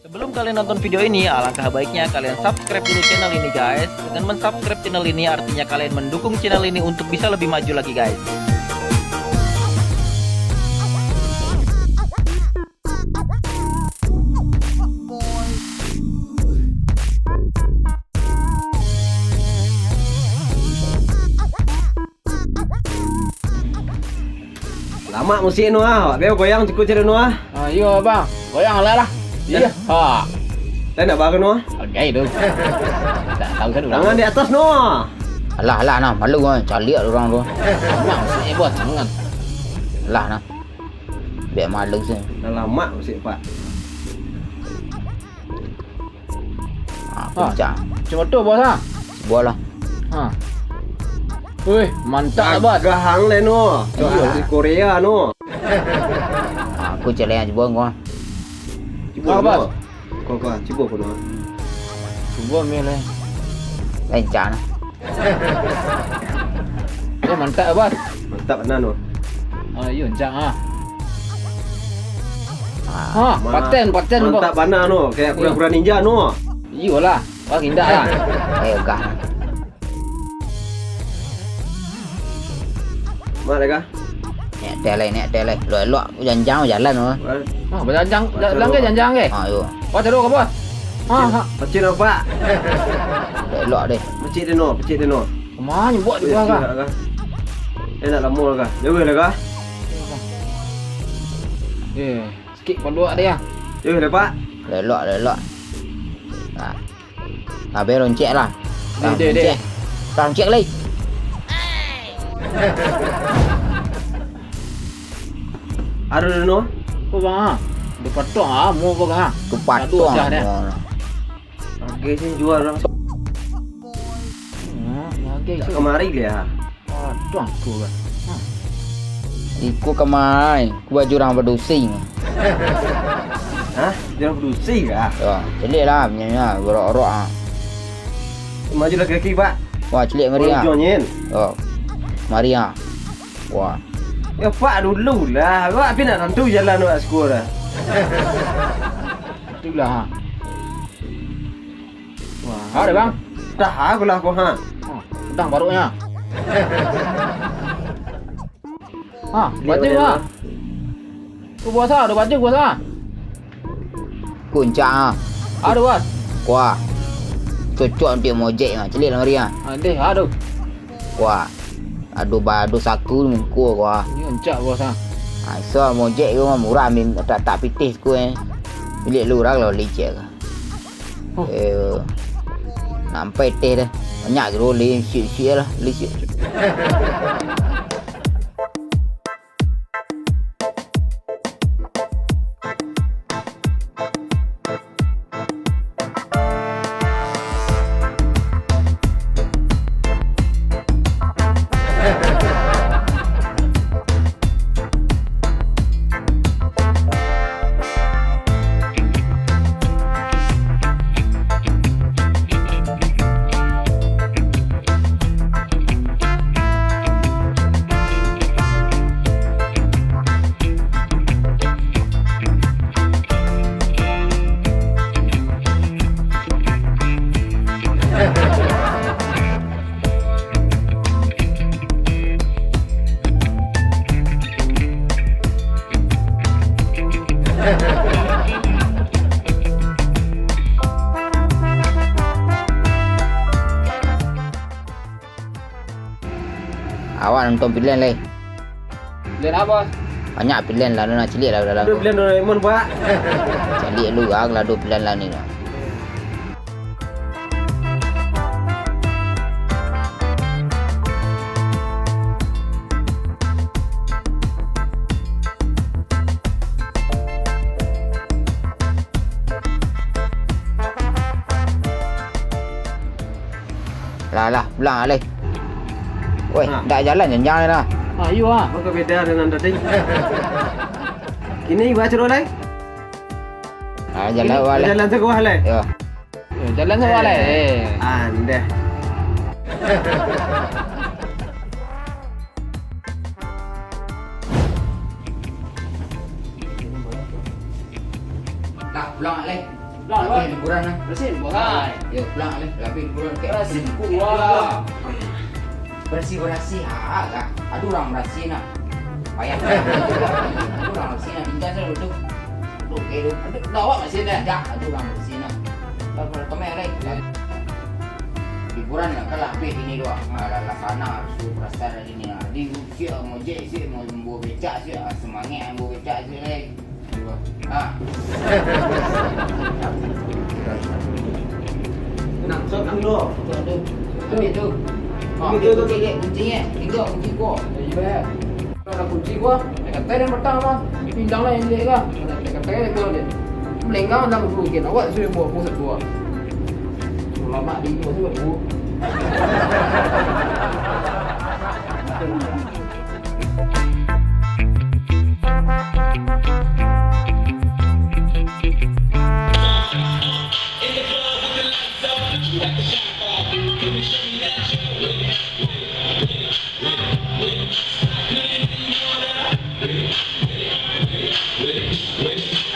Sebelum kalian nonton video ini, alangkah baiknya kalian subscribe dulu channel ini guys. Dengan mensubscribe channel ini artinya kalian mendukung channel ini untuk bisa lebih maju lagi guys. Lama mesti nu ah, awak goyang cukup cari nu ah. Iya bang, goyang lah lah. Iya. Ha. Saya nak baru nu ah. Okey tu. Tak tahu kan orang. Tangan di atas nu ah. Alah nah, malu kan calik orang tu. Mak mesti buat tangan. Alah nah. Biar malu sih. Dah lama mesti pak. Puncak. Cuma tu bos ah. Buat lah. Ha. Wih, mantap bos. Gahang le nu. Di Korea nu. Aku challenge buat kau. Cuba Bos. Kau cuba pun nu. Cuba mele. Lancar nah. Ya mantap bos. Mantap benar nu. Iya encang ah. Ha, paten bos. Mantap benar nu. Kayak kura-kura ninja nu. Iyalah, wah indah lah. Ayo kah. Mak dah kah? Nek tele. Lok janjang jalan tu. Ha, berjanjang jalan ke janjang ke? Ha, yo. Wah, teruk ke bos? Ha. Pecik dah pak. Lok deh. Pecik dia nu. Kemana buat dia kah? Nak lama kah? Jauh dah kah? Sikit pun luak dia. Jauh dah pak. Lok. Ha. Habis roncek lah. Dek. Roncek lagi. Ada dah nu. Kau bang ah. Dia patung ah, mau kau ah. Tu patung. Okey sini jual orang. Okey. Kemari dia. Patung tu kan. Ikut kemai, ku baju orang berdusing. Hah? Dia berdusi kah? Ya, celik lah punya berok-rok ah. Maju dah kaki pak. Wah, celik mari ah. Jonyin. Oh. Mari ah. Wah. Ya pak dulu lah. Pak api nak tentu jalan nak sekolah. Itulah ha. Wah, ada bang. Dah aku lah kau ha. Sedang barunya. Ha, baju ah. Tu puasa, ada baju puasa. Puncak ah. Ada bos. Wah. Cocok untuk mojek ah. Celik lah mari ah. Ada, ada. Wah. Adu saku muka wah. Ni encak bos ah. Ha, so mojek tu murah min tak pitih ku Bilik lu orang lo licik ke. Nampai teh dah. Banyak ke rolling shit lah, licik. Awak nonton pilihan lain. Pilihan apa? Banyak pilihan lah, nak celik lah dalam. Ada pilihan Doraemon pak. Celik lu lah dua pilihan lah ni lah. Lah, pulang lah. Woi, dah jalan janjang dah. Ah, iya ah. Apa beda dengan tadi? Kini baca rolai. Ah, jalan wala. Jalan sekolah lai. Ya. Jalan sekolah lai. Anda. Dah pulang lai. Lapis liburan lah. Bersin bos. Yo, pulang lah. Lapis liburan. Bersin kuah. Bersih-bersih agak. Aduh orang bersih nak. Payah. Aduh orang bersih nak tinggal saya duduk. Duduk ke duduk. Aduh lawak masih dah. Dah aduh orang bersih nak. Kalau tomel lagi. Liburan lah kalau lapis ini doang. Ada sana harus perasaan dari ni. Di siap mau je siap mau bawa becak siap semangat bawa becak siap lagi. Ha. Nak sok dulu. Tu. Ambil tu. Kuncinya. Tiga kunci gua. Iya. Kalau ada kunci gua, kata yang pertama, pindang lah yang dia kan. Kata yang gua dia. Melenggang dah berbukit. Awak suruh buat pusat gua. Lama di gua suruh bu. Wait.